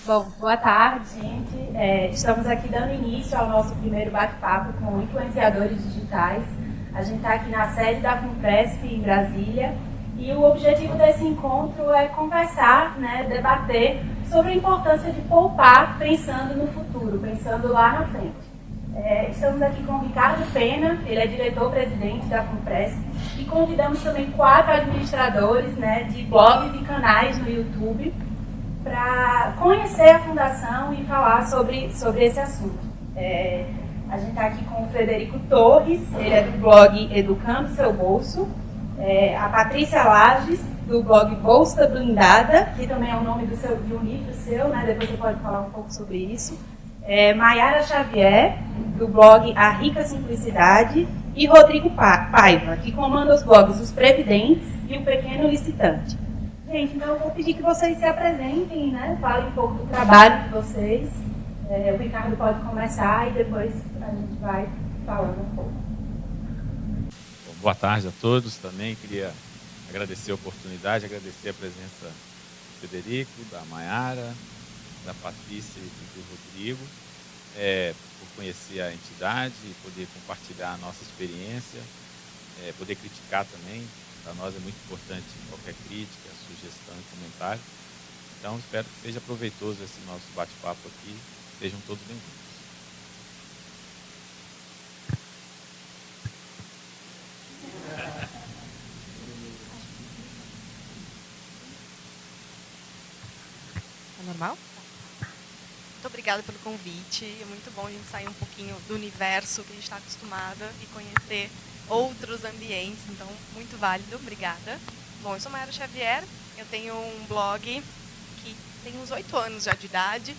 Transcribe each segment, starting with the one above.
Bom, boa tarde, gente. Estamos aqui dando início ao nosso primeiro bate-papo com influenciadores digitais. A gente está aqui na sede da FUNPRESP, em Brasília, e o objetivo desse encontro é conversar, né, debater sobre a importância de poupar pensando no futuro, pensando lá na frente. Estamos aqui com o Ricardo Pena, ele é diretor-presidente da FUNPRESP, e convidamos também 4 administradores, né, de blogs e canais no YouTube para conhecer a Fundação e falar sobre esse assunto. A gente está aqui com o Frederico Torres, ele é do blog Educando Seu Bolso, a Patrícia Lages, do blog Bolsa Blindada, que também é o nome de um livro seu, né? Depois você pode falar um pouco sobre isso. Maiara Xavier, do blog A Rica Simplicidade, e Rodrigo Paiva, que comanda os blogs Os Previdentes e O Pequeno Licitante. Gente, então eu vou pedir que vocês se apresentem, né? Falem um pouco do trabalho de vocês. O Ricardo pode começar e depois a gente vai falando um pouco. Bom, boa tarde a todos também. Queria agradecer a oportunidade, agradecer a presença do Frederico, da Maiara, da Patrícia e do Rodrigo, por conhecer a entidade e poder compartilhar a nossa experiência, poder criticar também. Para nós é muito importante qualquer crítica, sugestão e comentário. Então, espero que seja proveitoso esse nosso bate-papo aqui. Sejam todos bem-vindos. Tá normal? Muito obrigada pelo convite. É muito bom a gente sair um pouquinho do universo que a gente está acostumada e conhecer outros ambientes. Então, muito válido. Obrigada. Bom, eu sou Maiara Xavier. Eu tenho um blog que tem uns 8 anos já de idade.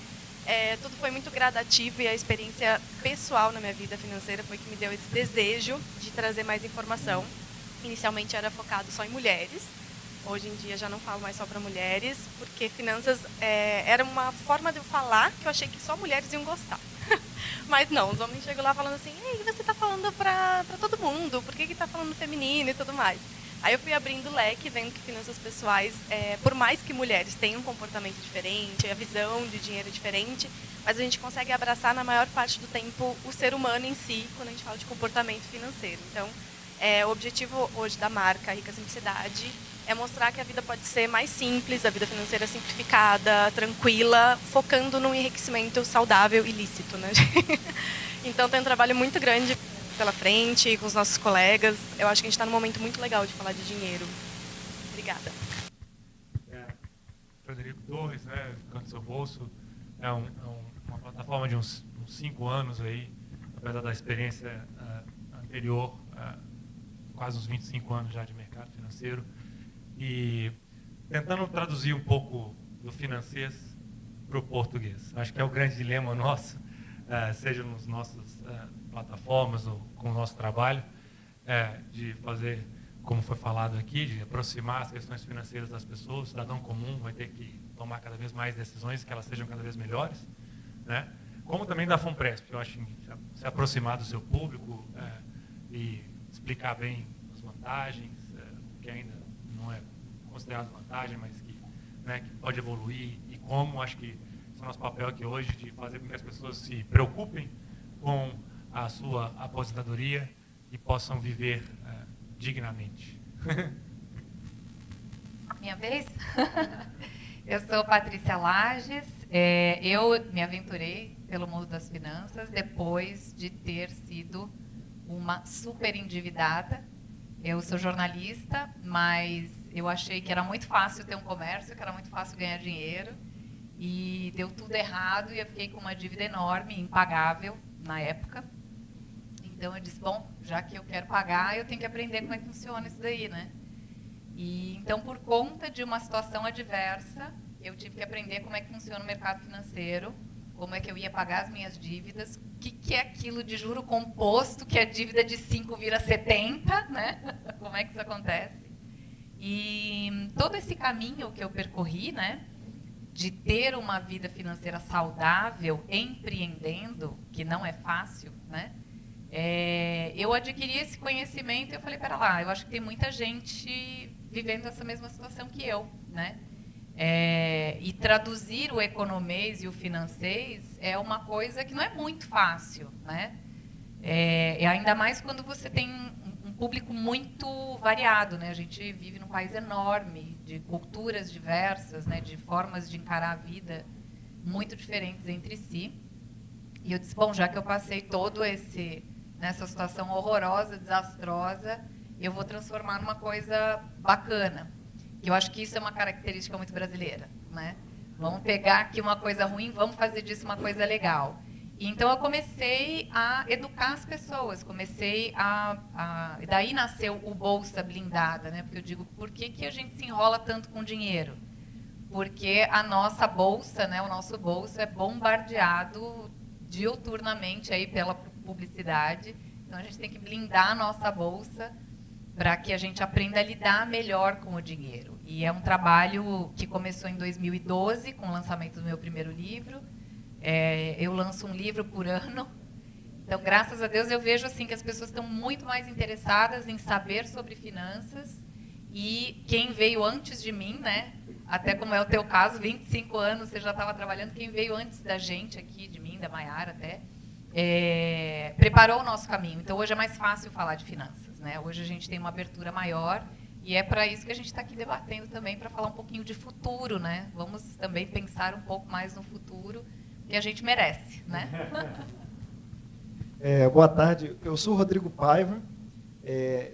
Tudo foi muito gradativo e a experiência pessoal na minha vida financeira foi que me deu esse desejo de trazer mais informação. Inicialmente era focado só em mulheres. Hoje em dia já não falo mais só para mulheres, porque finanças era uma forma de eu falar que eu achei que só mulheres iam gostar. Mas não, os homens chegam lá falando assim, ei, você está falando para todo mundo, por que está falando feminino e tudo mais? Aí eu fui abrindo o leque, vendo que finanças pessoais, por mais que mulheres tenham um comportamento diferente, a visão de dinheiro é diferente, mas a gente consegue abraçar na maior parte do tempo o ser humano em si, quando a gente fala de comportamento financeiro. Então, o objetivo hoje da marca Rica Simplicidade é mostrar que a vida pode ser mais simples, a vida financeira simplificada, tranquila, focando num enriquecimento saudável e lícito, né? Então tem um trabalho muito grande pela frente com os nossos colegas. Eu acho que a gente está num momento muito legal de falar de dinheiro. Obrigada. Frederico Torres, né? Educando Seu Bolso, uma plataforma de uns 5 anos aí, apesar da experiência anterior, quase uns 25 anos já de mercado financeiro. E tentando traduzir um pouco do financeiro para o português. Acho que é o grande dilema nosso, seja nas nossas plataformas ou com o nosso trabalho, de fazer, como foi falado aqui, de aproximar as questões financeiras das pessoas. O cidadão comum vai ter que tomar cada vez mais decisões, que elas sejam cada vez melhores, né? Como também da FUNPRESP, eu acho que se aproximar do seu público e explicar bem as vantagens, que ainda não é considerado vantagem, mas que pode evoluir, e como acho que esse é o nosso papel aqui hoje, de fazer com que as pessoas se preocupem com a sua aposentadoria e possam viver dignamente. Minha vez? Eu sou Patrícia Lages. Eu me aventurei pelo mundo das finanças depois de ter sido uma super endividada. Eu sou jornalista, mas eu achei que era muito fácil ter um comércio, que era muito fácil ganhar dinheiro, e deu tudo errado e eu fiquei com uma dívida enorme, impagável na época. Então eu disse, bom, já que eu quero pagar, eu tenho que aprender como é que funciona isso daí, né? E então, por conta de uma situação adversa, eu tive que aprender como é que funciona o mercado financeiro, como é que eu ia pagar as minhas dívidas, o que é aquilo de juro composto, que a dívida de 5 vira 70, né? Como é que isso acontece? E todo esse caminho que eu percorri, né, de ter uma vida financeira saudável, empreendendo, que não é fácil, né? Eu adquiri esse conhecimento e eu falei, pera lá, eu acho que tem muita gente vivendo essa mesma situação que eu, né? E traduzir o economês e o financês é uma coisa que não é muito fácil, né? E ainda mais quando você tem um público muito variado, né? A gente vive num país enorme, de culturas diversas, né? De formas de encarar a vida muito diferentes entre si. E eu disse, bom, já que eu passei todo nessa situação horrorosa, desastrosa, eu vou transformar numa coisa bacana. Que eu acho que isso é uma característica muito brasileira, né? Vamos pegar aqui uma coisa ruim, vamos fazer disso uma coisa legal. Então, eu comecei a educar as pessoas, daí nasceu o Bolsa Blindada, né? Porque eu digo, por que a gente se enrola tanto com dinheiro? Porque a nossa bolsa, né, o nosso bolso é bombardeado diuturnamente aí pela publicidade. Então, a gente tem que blindar a nossa bolsa para que a gente aprenda a lidar melhor com o dinheiro. E é um trabalho que começou em 2012, com o lançamento do meu primeiro livro. Eu lanço um livro por ano. Então, graças a Deus, eu vejo assim, que as pessoas estão muito mais interessadas em saber sobre finanças. E quem veio antes de mim, né, até como é o teu caso, 25 anos você já estava trabalhando, quem veio antes da gente aqui, de mim, da Maiara até, preparou o nosso caminho. Então, hoje é mais fácil falar de finanças. Né? Hoje a gente tem uma abertura maior e é para isso que a gente está aqui debatendo também, para falar um pouquinho de futuro, né? Vamos também pensar um pouco mais no futuro que a gente merece, né? Boa tarde, eu sou o Rodrigo Paiva,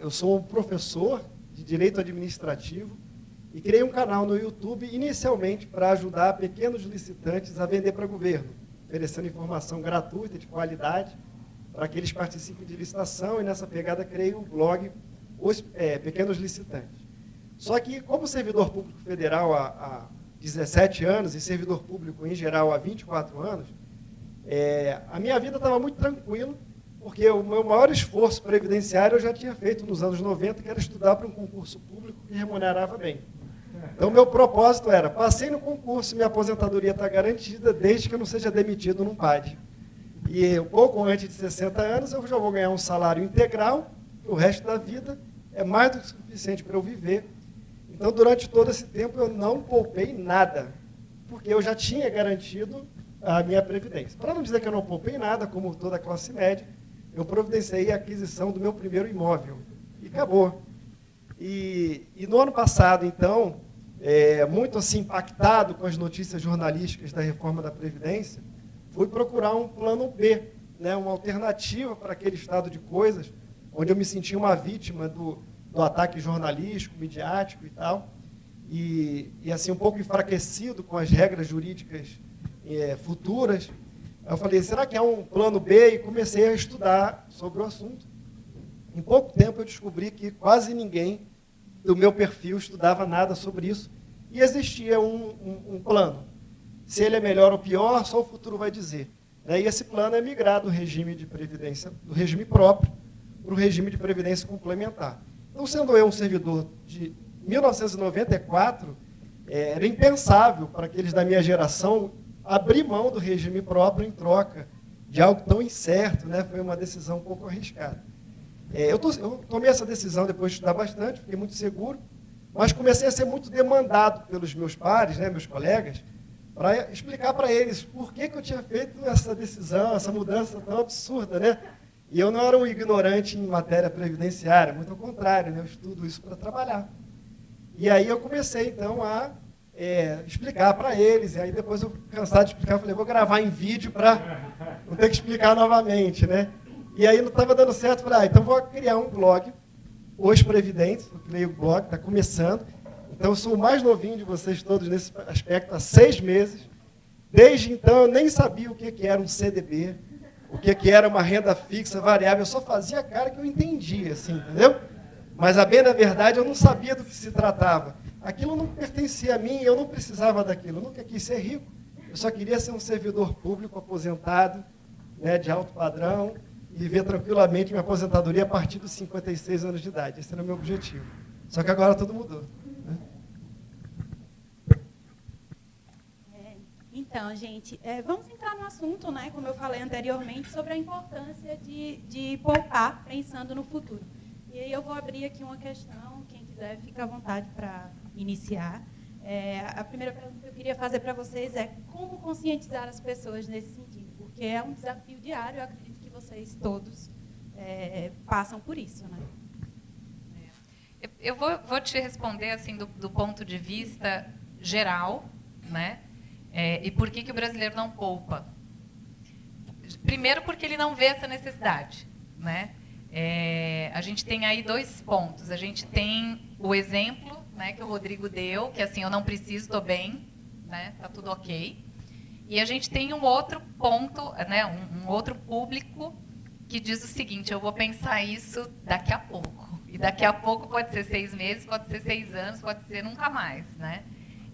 eu sou um professor de Direito Administrativo e criei um canal no YouTube inicialmente para ajudar pequenos licitantes a vender para governo, oferecendo informação gratuita, de qualidade, para que eles participem de licitação, e nessa pegada criei o blog Os Pequenos Licitantes. Só que, como servidor público federal há 17 anos e servidor público em geral há 24 anos, a minha vida estava muito tranquila, porque o meu maior esforço previdenciário eu já tinha feito nos anos 90, que era estudar para um concurso público que remunerava bem. Então, meu propósito era, passei no concurso, minha aposentadoria está garantida, desde que eu não seja demitido num PAD. E um pouco antes de 60 anos, eu já vou ganhar um salário integral, o resto da vida é mais do que suficiente para eu viver. Então, durante todo esse tempo, eu não poupei nada, porque eu já tinha garantido a minha previdência. Para não dizer que eu não poupei nada, como toda a classe média, eu providenciei a aquisição do meu primeiro imóvel. E acabou. E no ano passado, então, muito assim, impactado com as notícias jornalísticas da reforma da Previdência, fui procurar um plano B, né, uma alternativa para aquele estado de coisas, onde eu me sentia uma vítima do ataque jornalístico, midiático e tal, e assim, um pouco enfraquecido com as regras jurídicas futuras. Eu falei, será que é um plano B? E comecei a estudar sobre o assunto. Em pouco tempo eu descobri que quase ninguém do meu perfil estudava nada sobre isso, e existia um plano. Se ele é melhor ou pior, só o futuro vai dizer. E esse plano é migrar do regime de previdência, do regime próprio, para o regime de previdência complementar. Então, sendo eu um servidor de 1994, era impensável para aqueles da minha geração abrir mão do regime próprio em troca de algo tão incerto, né? Foi uma decisão um pouco arriscada. Eu tomei essa decisão depois de estudar bastante, fiquei muito seguro, mas comecei a ser muito demandado pelos meus pares, né, meus colegas, para explicar para eles por que eu tinha feito essa decisão, essa mudança tão absurda, né? E eu não era um ignorante em matéria previdenciária, muito ao contrário, né? Eu estudo isso para trabalhar. E aí eu comecei, então, a explicar para eles, e aí depois eu, cansado de explicar, eu falei, vou gravar em vídeo para não ter que explicar novamente, né? E aí não estava dando certo, eu falei, então vou criar um blog, Os Previdentes, eu criei o blog, está começando. Então, eu sou o mais novinho de vocês todos nesse aspecto, há 6 meses. Desde então, eu nem sabia o que era um CDB, o que era uma renda fixa variável. Eu só fazia a cara que eu entendia, assim, entendeu? Mas, a bem da verdade, eu não sabia do que se tratava. Aquilo não pertencia a mim, eu não precisava daquilo. Eu nunca quis ser rico. Eu só queria ser um servidor público aposentado, né, de alto padrão, e viver tranquilamente minha aposentadoria a partir dos 56 anos de idade. Esse era o meu objetivo. Só que agora tudo mudou. Então, gente, vamos entrar no assunto, né, como eu falei anteriormente, sobre a importância de poupar pensando no futuro. E aí eu vou abrir aqui uma questão, quem quiser fica à vontade para iniciar. A primeira pergunta que eu queria fazer para vocês é como conscientizar as pessoas nesse sentido? Porque é um desafio diário, eu acredito que vocês todos passam por isso, né? Eu vou te responder assim do ponto de vista geral, né? E por que o brasileiro não poupa? Primeiro, porque ele não vê essa necessidade, né? A gente tem aí 2 pontos. A gente tem o exemplo, né, que o Rodrigo deu, que assim, eu não preciso, estou bem, né? Tá tudo ok. E a gente tem um outro ponto, né? Um outro público que diz o seguinte: eu vou pensar isso daqui a pouco. E daqui a pouco pode ser 6 meses, pode ser 6 anos, pode ser nunca mais, né?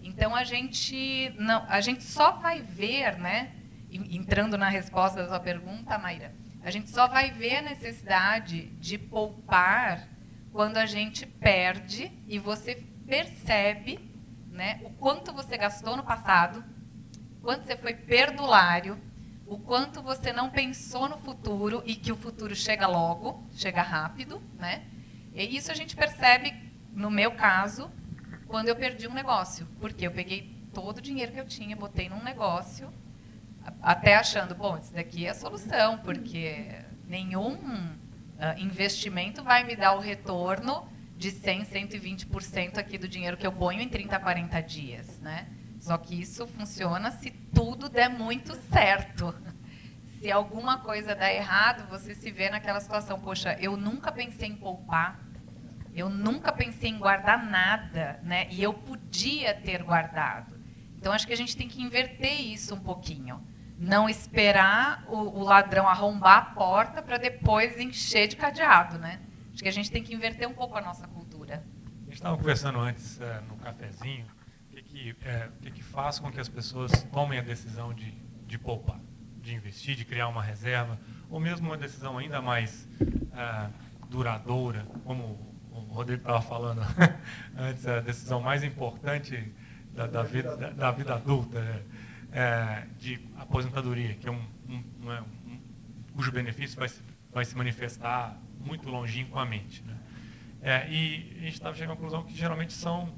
Então a gente só vai ver, né? Entrando na resposta da sua pergunta, Mayra, a gente só vai ver a necessidade de poupar quando a gente perde e você percebe, né, o quanto você gastou no passado, quanto você foi perdulário, o quanto você não pensou no futuro e que o futuro chega logo, chega rápido, né? E isso a gente percebe, no meu caso, quando eu perdi um negócio, porque eu peguei todo o dinheiro que eu tinha, botei num negócio, até achando, bom, isso daqui é a solução, porque nenhum investimento vai me dar o retorno de 100%, 120% aqui do dinheiro que eu ponho em 30, 40 dias, né? Só que isso funciona se tudo der muito certo. Se alguma coisa der errado, você se vê naquela situação, poxa, eu nunca pensei em poupar, eu nunca pensei em guardar nada, né? E eu podia ter guardado. Então, acho que a gente tem que inverter isso um pouquinho. Não esperar o ladrão arrombar a porta para depois encher de cadeado, né? Acho que a gente tem que inverter um pouco a nossa cultura. A gente estava conversando antes, no cafezinho, o que faz com que as pessoas tomem a decisão de poupar, de investir, de criar uma reserva, ou mesmo uma decisão ainda mais duradoura, como o Rodrigo estava falando antes, a decisão mais importante da vida adulta, de aposentadoria, que é cujo benefício vai se manifestar muito longínquamente, né? E a gente estava chegando à conclusão que geralmente são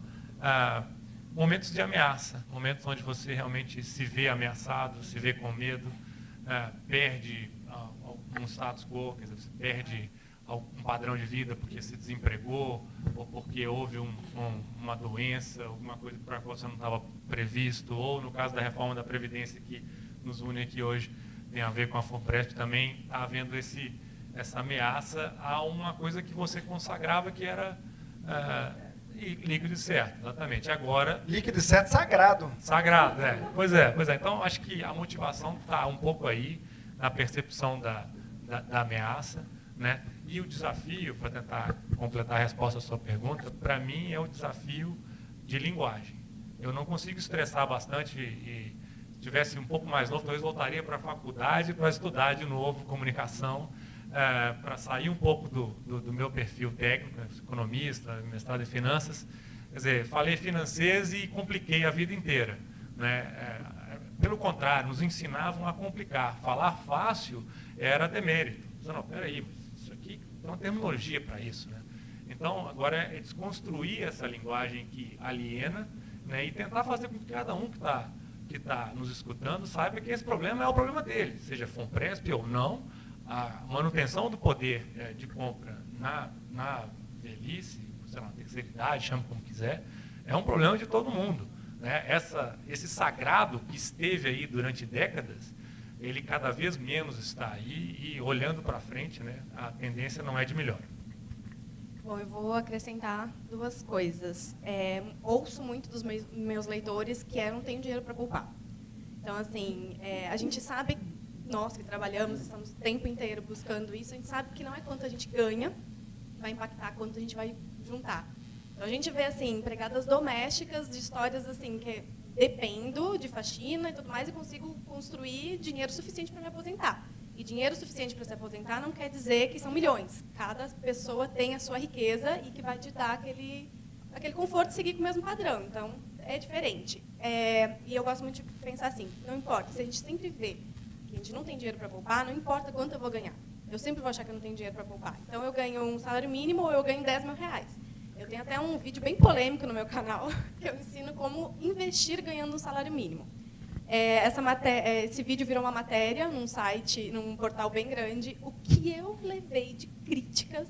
momentos de ameaça, momentos onde você realmente se vê ameaçado, se vê com medo, perde um status quo, quer dizer, você perde um padrão de vida porque se desempregou ou porque houve uma doença, alguma coisa para a qual você não estava previsto, ou no caso da reforma da Previdência que nos une aqui hoje, tem a ver com a FUNPRESP, também está havendo essa ameaça a uma coisa que você consagrava que era líquido e certo, exatamente. Agora... Líquido e certo sagrado. Sagrado, Pois é. Então, acho que a motivação está um pouco aí na percepção da ameaça, né? E o desafio, para tentar completar a resposta à sua pergunta, para mim é o desafio de linguagem. Eu não consigo estressar bastante e se tivesse um pouco mais novo, talvez voltaria para a faculdade para estudar de novo comunicação, para sair um pouco do meu perfil técnico, economista, mestrado em finanças. Quer dizer, falei francês e compliquei a vida inteira, né? Pelo contrário, nos ensinavam a complicar. Falar fácil era demérito. Não, peraí, isso aqui tem uma terminologia para isso, né? Então, agora é desconstruir essa linguagem que aliena, né, e tentar fazer com que cada um que tá nos escutando saiba que esse problema é o problema dele, seja FUNPRESP ou não. A manutenção do poder de compra na velhice, sei lá, na terceira idade, chama como quiser, é um problema de todo mundo, né? Esse sagrado que esteve aí durante décadas, ele cada vez menos está aí e, olhando para frente, né, a tendência não é de melhor. Bom, eu vou acrescentar 2 coisas. Ouço muito dos meus leitores que não tenho dinheiro para poupar. Então, assim, a gente sabe, nós que trabalhamos, estamos o tempo inteiro buscando isso, a gente sabe que não é quanto a gente ganha, vai impactar quanto a gente vai juntar. Então, a gente vê, assim, empregadas domésticas de histórias, assim, que dependo de faxina e tudo mais e consigo construir dinheiro suficiente para me aposentar. E dinheiro suficiente para se aposentar não quer dizer que são milhões. Cada pessoa tem a sua riqueza e que vai te dar aquele conforto de seguir com o mesmo padrão. Então, é diferente. E eu gosto muito de pensar assim, não importa, se a gente sempre vê que a gente não tem dinheiro para poupar, não importa quanto eu vou ganhar. Eu sempre vou achar que eu não tenho dinheiro para poupar. Então, eu ganho um salário mínimo ou eu ganho 10 mil reais. Eu tenho até um vídeo bem polêmico no meu canal, que eu ensino como investir ganhando um salário mínimo. Esse vídeo virou uma matéria num site, num portal bem grande, o que eu levei de críticas,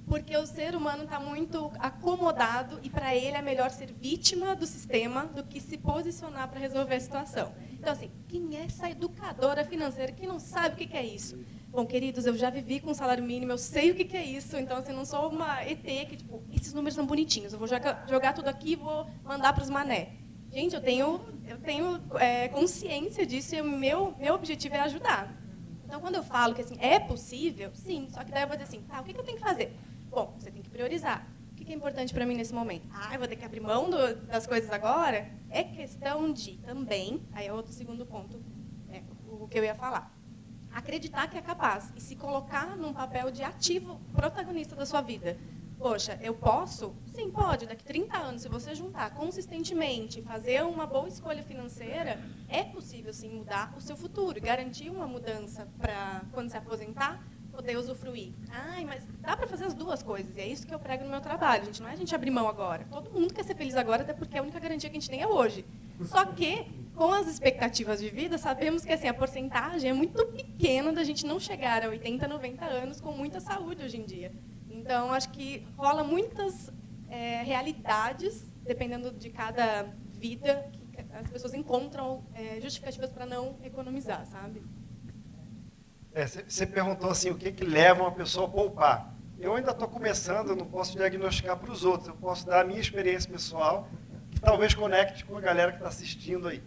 porque o ser humano está muito acomodado e, para ele, é melhor ser vítima do sistema do que se posicionar para resolver a situação. Então, assim, quem é essa educadora financeira que não sabe o que é isso? Bom, queridos, eu já vivi com salário mínimo, eu sei o que é isso, então, assim, não sou uma ET que, tipo, esses números são bonitinhos, eu vou jogar tudo aqui e vou mandar para os mané. Gente, eu tenho consciência disso e o meu objetivo é ajudar. Então, quando eu falo que assim, é possível, sim, só que daí eu vou dizer assim, tá, o que eu tenho que fazer? Bom, você tem que priorizar. O que é importante para mim nesse momento? Eu vou ter que abrir mão das coisas agora? É questão de também, aí é outro segundo ponto, o que eu ia falar. Acreditar que é capaz e se colocar num papel de ativo protagonista da sua vida. Poxa, eu posso? Sim, pode. Daqui 30 anos, se você juntar consistentemente, fazer uma boa escolha financeira, é possível, sim, mudar o seu futuro, garantir uma mudança para, quando se aposentar, poder usufruir. Mas dá para fazer as duas coisas, e é isso que eu prego no meu trabalho. Não é a gente abrir mão agora. Todo mundo quer ser feliz agora, até porque a única garantia que a gente tem é hoje. Só que, com as expectativas de vida, sabemos que assim, a porcentagem é muito pequena da gente não chegar a 80, 90 anos com muita saúde hoje em dia. Então, acho que rola muitas realidades, dependendo de cada vida, que as pessoas encontram justificativas para não economizar, sabe? Você perguntou assim, o que leva uma pessoa a poupar. Eu ainda estou começando, eu não posso diagnosticar para os outros, eu posso dar a minha experiência pessoal, que talvez conecte com a galera que está assistindo aí.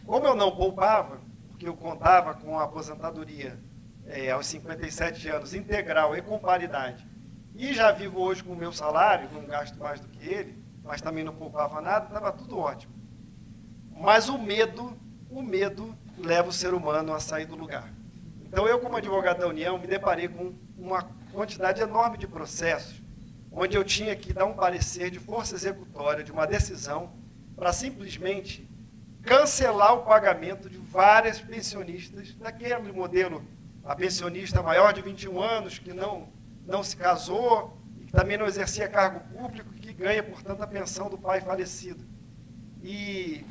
Como eu não poupava, porque eu contava com a aposentadoria aos 57 anos, integral e com paridade, e já vivo hoje com o meu salário, não gasto mais do que ele, mas também não poupava nada, estava tudo ótimo. Mas o medo leva o ser humano a sair do lugar. Então, eu, como advogado da União, me deparei com uma quantidade enorme de processos, onde eu tinha que dar um parecer de força executória de uma decisão para simplesmente cancelar o pagamento de várias pensionistas, daquele modelo, a pensionista maior de 21 anos, que não se casou, e que também não exercia cargo público, que ganha, portanto, a pensão do pai falecido. E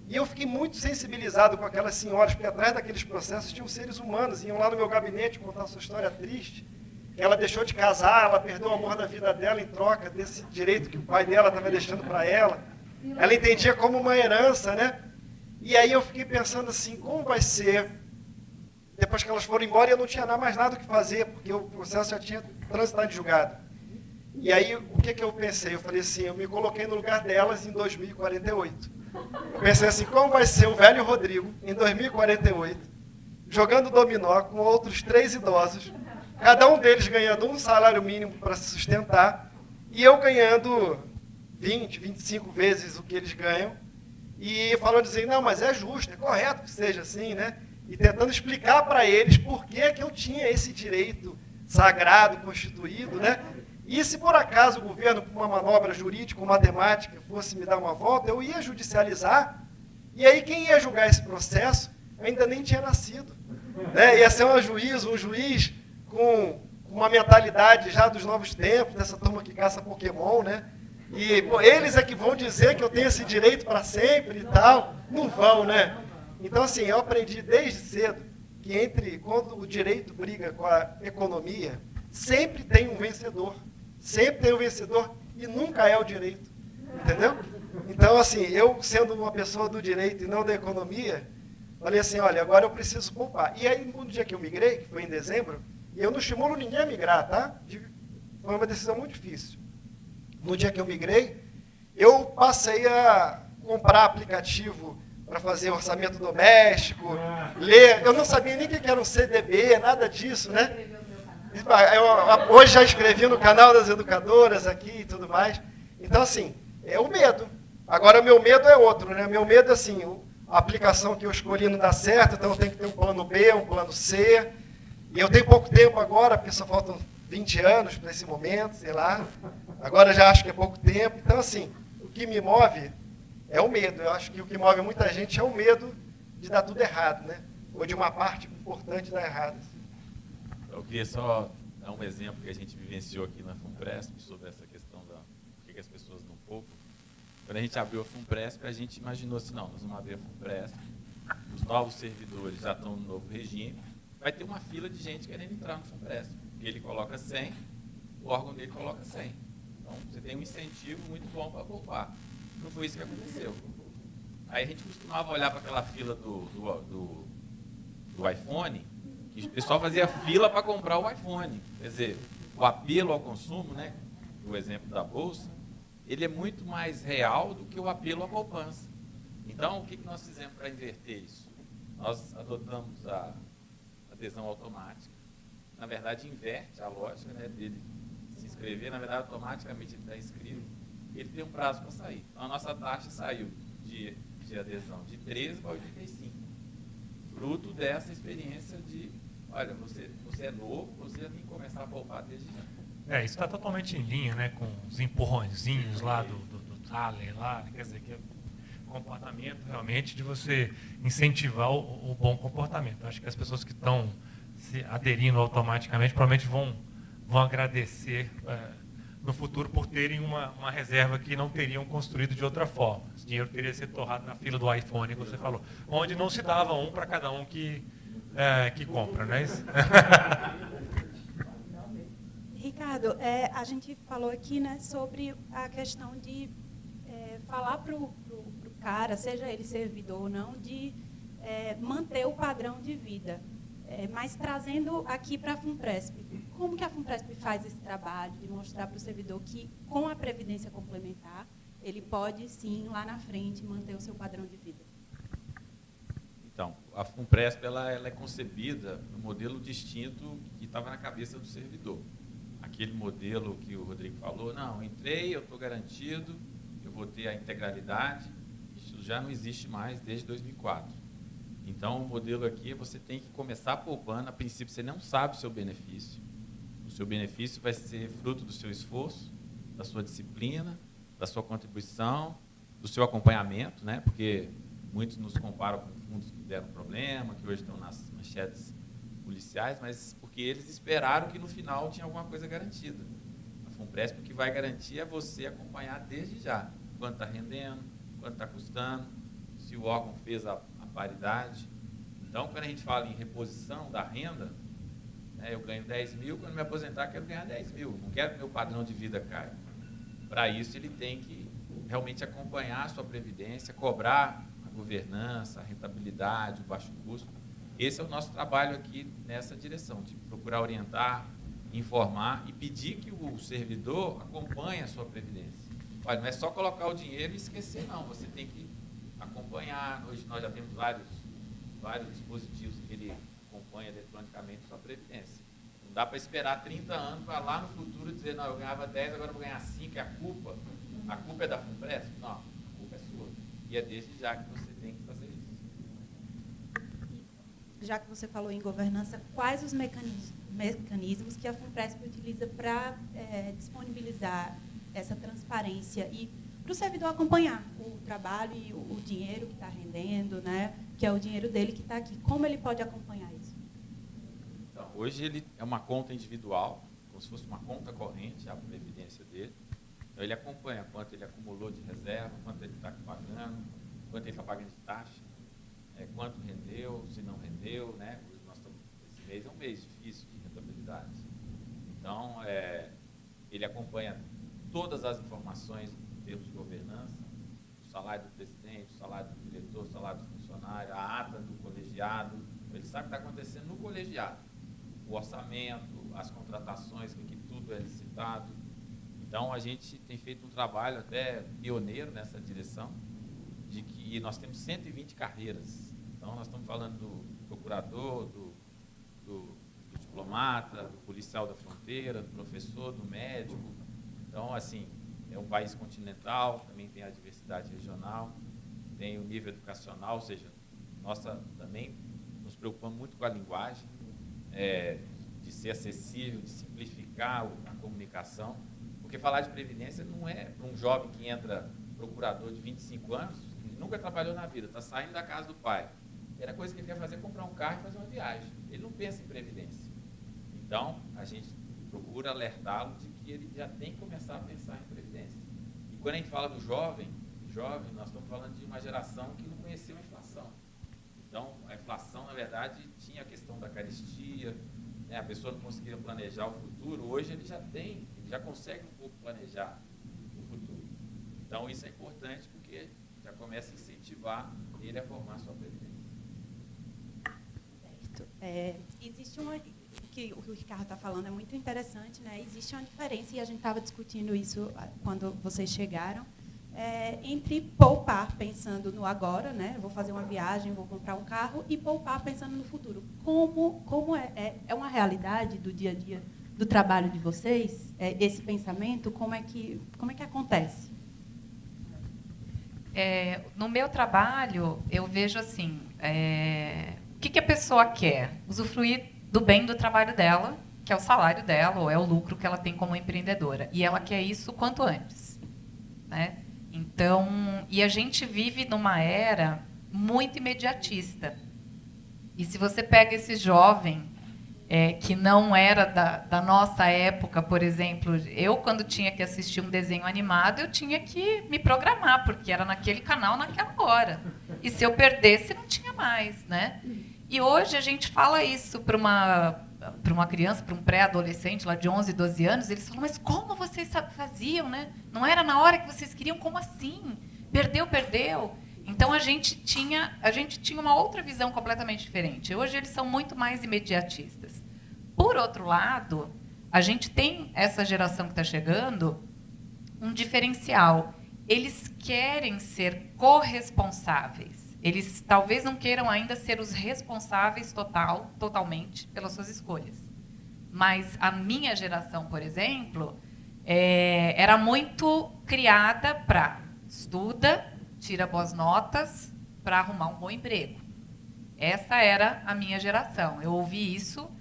eu fiquei muito sensibilizado com aquelas senhoras, porque atrás daqueles processos tinham seres humanos, iam lá no meu gabinete contar sua história triste, que ela deixou de casar, ela perdeu o amor da vida dela em troca desse direito que o pai dela estava deixando para ela. Ela entendia como uma herança, né? E aí eu fiquei pensando assim, como vai ser, depois que elas foram embora, eu não tinha mais nada o que fazer, porque o processo já tinha transitado de julgado. E aí, o que eu pensei? Eu falei assim, eu me coloquei no lugar delas em 2048. Eu pensei assim, como vai ser o velho Rodrigo, em 2048, jogando dominó com outros 3 idosos, cada um deles ganhando um salário mínimo para se sustentar, e eu ganhando 20, 25 vezes o que eles ganham, e falando assim, não, mas é justo, é correto que seja assim, né? E tentando explicar para eles por que eu tinha esse direito sagrado, constituído, né? E se por acaso o governo, com uma manobra jurídica ou matemática, fosse me dar uma volta, eu ia judicializar, e aí quem ia julgar esse processo ainda nem tinha nascido. Né? Ia ser um juiz com uma mentalidade já dos novos tempos, dessa turma que caça Pokémon, né? E pô, eles é que vão dizer que eu tenho esse direito para sempre e tal. Não vão, né? Então, assim, eu aprendi desde cedo que quando o direito briga com a economia, sempre tem um vencedor. Sempre tem um vencedor e nunca é o direito. Entendeu? Então, assim, eu sendo uma pessoa do direito e não da economia, falei assim, olha, agora eu preciso poupar. E aí, no dia que eu migrei, que foi em dezembro, e eu não estimulo ninguém a migrar, tá? Foi uma decisão muito difícil. No dia que eu migrei, eu passei a comprar aplicativo para fazer orçamento doméstico, ler. Eu não sabia nem o que era um CDB, nada disso, né? Eu hoje já escrevi no canal das educadoras aqui e tudo mais. Então, assim, é o medo. Agora, o meu medo é outro, né? Meu medo é assim, a aplicação que eu escolhi não dá certo, então eu tenho que ter um plano B, um plano C. E eu tenho pouco tempo agora, porque só faltam 20 anos para esse momento, sei lá. Agora já acho que é pouco tempo. Então, assim, o que me move é o medo. Eu acho que o que move muita gente é o medo de dar tudo errado, né? Ou de uma parte importante dar errado. Eu queria só dar um exemplo que a gente vivenciou aqui na FUNPRESP sobre essa questão da que as pessoas não poupam. Quando a gente abriu a FUNPRESP, a gente imaginou assim, não, nós vamos abrir a FUNPRESP, os novos servidores já estão no novo regime, vai ter uma fila de gente querendo entrar no FUNPRESP. Ele coloca 100, o órgão dele coloca 100. Então, você tem um incentivo muito bom para poupar. Não foi isso que aconteceu. Aí a gente costumava olhar para aquela fila do iPhone, que o pessoal fazia fila para comprar o iPhone. Quer dizer, o apelo ao consumo, né, o exemplo da Bolsa, ele é muito mais real do que o apelo à poupança. Então, o que nós fizemos para inverter isso? Nós adotamos a adesão automática. Na verdade, inverte a lógica, né, dele se inscrever. Na verdade, automaticamente ele está inscrito. Ele tem um prazo para sair. Então, a nossa taxa saiu de adesão de 13 para 85. Fruto dessa experiência de, olha, você é novo, você já tem que começar a poupar desde já. Isso está totalmente em linha, né, com os empurrõezinhos lá do Thaler, lá, quer dizer, que é comportamento realmente de você incentivar o bom comportamento. Acho que as pessoas que estão se aderindo automaticamente provavelmente vão agradecer no futuro por terem uma reserva que não teriam construído de outra forma. Esse dinheiro teria sido torrado na fila do iPhone, que você falou, onde não se dava um para cada um que compra, não é isso? Ricardo, a gente falou aqui, né, sobre a questão de falar para o cara, seja ele servidor ou não, de manter o padrão de vida. Mas trazendo aqui para a FUNPRESP, como que a FUNPRESP faz esse trabalho de mostrar para o servidor que, com a Previdência Complementar, ele pode, sim, lá na frente, manter o seu padrão de vida? Então, a FUNPRESP ela é concebida no modelo distinto que estava na cabeça do servidor. Aquele modelo que o Rodrigo falou, não, entrei, eu estou garantido, eu vou ter a integralidade, isso já não existe mais desde 2004. Então, o modelo aqui, você tem que começar poupando. A princípio, você não sabe o seu benefício. O seu benefício vai ser fruto do seu esforço, da sua disciplina, da sua contribuição, do seu acompanhamento, né? Porque muitos nos comparam com fundos que deram problema, que hoje estão nas manchetes policiais, mas porque eles esperaram que no final tinha alguma coisa garantida. A FUNPRESP, o que vai garantir é você acompanhar desde já. Quanto está rendendo, quanto está custando, se o órgão fez a paridade. Então, quando a gente fala em reposição da renda, né, eu ganho 10 mil, quando me aposentar, quero ganhar 10 mil. Não quero que meu padrão de vida caia. Para isso, ele tem que realmente acompanhar a sua previdência, cobrar a governança, a rentabilidade, o baixo custo. Esse é o nosso trabalho aqui nessa direção, de procurar orientar, informar e pedir que o servidor acompanhe a sua previdência. Olha, não é só colocar o dinheiro e esquecer, não. Você tem que acompanhar. Hoje nós já temos vários dispositivos que ele acompanha eletronicamente sua previdência. Não dá para esperar 30 anos para lá no futuro dizer, não, eu ganhava 10, agora eu vou ganhar 5, a culpa é da FUNPRESP? Não, a culpa é sua. E é desde já que você tem que fazer isso. Já que você falou em governança, quais os mecanismos que a FUNPRESP utiliza para disponibilizar essa transparência e para o servidor acompanhar o trabalho e o dinheiro que está rendendo, né, que é o dinheiro dele que está aqui? Como ele pode acompanhar isso? Então, hoje ele é uma conta individual, como se fosse uma conta corrente, a previdência dele. Então, ele acompanha quanto ele acumulou de reserva, quanto ele está pagando, quanto ele está pagando de taxa, quanto rendeu, se não rendeu, né? Esse mês é um mês difícil de rentabilidade. Então, ele acompanha todas as informações em termos de governança, o salário do presidente, o salário do diretor, o salário do funcionário, a ata do colegiado. Ele sabe o que está acontecendo no colegiado, o orçamento, as contratações, que tudo é licitado. Então, a gente tem feito um trabalho até pioneiro nessa direção, de que nós temos 120 carreiras. Então, nós estamos falando do procurador, do diplomata, do policial da fronteira, do professor, do médico. Então, assim, é um país continental, também tem a diversidade regional, tem o nível educacional, ou seja, nós também nos preocupamos muito com a linguagem, de ser acessível, de simplificar a comunicação, porque falar de previdência não é para um jovem que entra procurador de 25 anos, nunca trabalhou na vida, está saindo da casa do pai. A primeira coisa que ele quer fazer é comprar um carro e fazer uma viagem. Ele não pensa em previdência. Então, a gente procura alertá-lo de que ele já tem que começar a pensar em previdência. quando a gente fala do jovem, nós estamos falando de uma geração que não conheceu a inflação. Então, a inflação, na verdade, tinha a questão da carestia, né? A pessoa não conseguia planejar o futuro. Hoje ele já consegue um pouco planejar o futuro. Então, isso é importante porque já começa a incentivar ele a formar a sua previdência. Certo. Existe uma... O que o Ricardo está falando é muito interessante, né? Existe uma diferença, e a gente estava discutindo isso quando vocês chegaram, entre poupar pensando no agora, né? Vou fazer uma viagem, vou comprar um carro, e poupar pensando no futuro. Como é uma realidade do dia a dia do trabalho de vocês, esse pensamento, como é que acontece? No meu trabalho, eu vejo assim, o que a pessoa quer? Usufruir do bem do trabalho dela, que é o salário dela, ou é o lucro que ela tem como empreendedora. E ela quer isso quanto antes, né? Então, e a gente vive numa era muito imediatista. E se você pega esse jovem que não era da nossa época, por exemplo, eu, quando tinha que assistir um desenho animado, eu tinha que me programar, porque era naquele canal, naquela hora. E se eu perdesse, não tinha mais, né? E hoje a gente fala isso para uma criança, para um pré-adolescente lá de 11, 12 anos, eles falam, mas como vocês faziam, né? Não era na hora que vocês queriam, como assim? Perdeu. Então a gente tinha uma outra visão completamente diferente. Hoje eles são muito mais imediatistas. Por outro lado, a gente tem essa geração que está chegando um diferencial. Eles querem ser corresponsáveis. Eles talvez não queiram ainda ser os responsáveis totalmente pelas suas escolhas. Mas a minha geração, por exemplo, era muito criada para estuda, tira boas notas para arrumar um bom emprego. Essa era a minha geração. Eu ouvi isso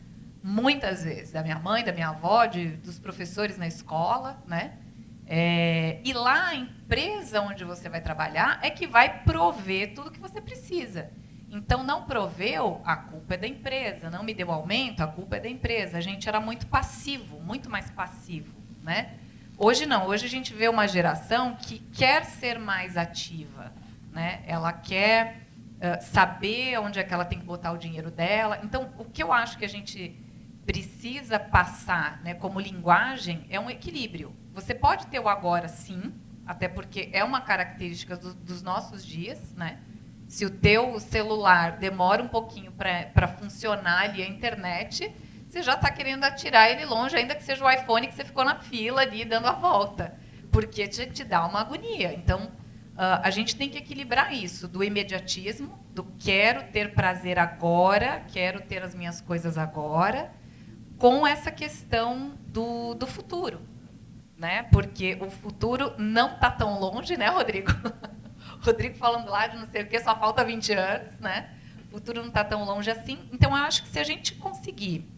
muitas vezes, da minha mãe, da minha avó, dos professores na escola, né? E lá a empresa onde você vai trabalhar é que vai prover tudo que você precisa. Então, não proveu, a culpa é da empresa. Não me deu aumento, a culpa é da empresa. A gente era muito passivo, muito mais passivo, né? Hoje não. Hoje a gente vê uma geração que quer ser mais ativa, né? Ela quer saber onde é que ela tem que botar o dinheiro dela. Então, o que eu acho que a gente precisa passar, né, como linguagem, é um equilíbrio. Você pode ter o agora, sim, até porque é uma característica dos nossos dias, né? Se o teu celular demora um pouquinho para funcionar ali a internet, você já está querendo atirar ele longe, ainda que seja o iPhone que você ficou na fila ali dando a volta, porque te dá uma agonia. Então, a gente tem que equilibrar isso, do imediatismo, do quero ter prazer agora, quero ter as minhas coisas agora, com essa questão do futuro, né? Porque o futuro não está tão longe, né, Rodrigo? Rodrigo falando lá de não sei o que, só falta 20 anos, né? O futuro não está tão longe assim. Então, eu acho que se a gente conseguir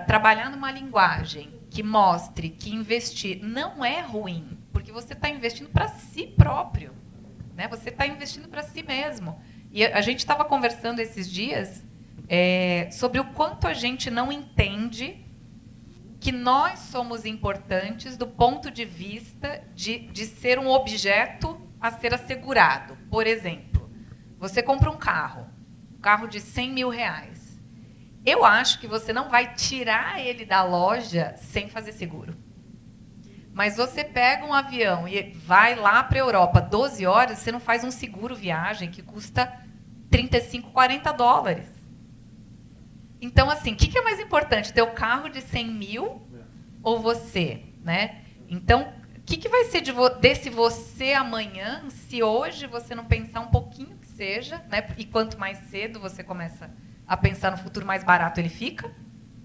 trabalhar numa linguagem que mostre que investir não é ruim, porque você está investindo para si próprio, né? Você está investindo para si mesmo. E a gente estava conversando esses dias sobre o quanto a gente não entende que nós somos importantes do ponto de vista de ser um objeto a ser assegurado. Por exemplo, você compra um carro de R$100 mil. Eu acho que você não vai tirar ele da loja sem fazer seguro. Mas você pega um avião e vai lá para a Europa 12 horas, você não faz um seguro viagem que custa $35, $40. Então, assim, o que é mais importante? Ter o carro de 100 mil ou você, né? Então, o que vai ser desse você amanhã, se hoje você não pensar um pouquinho que seja, né? E quanto mais cedo você começa a pensar no futuro, mais barato ele fica,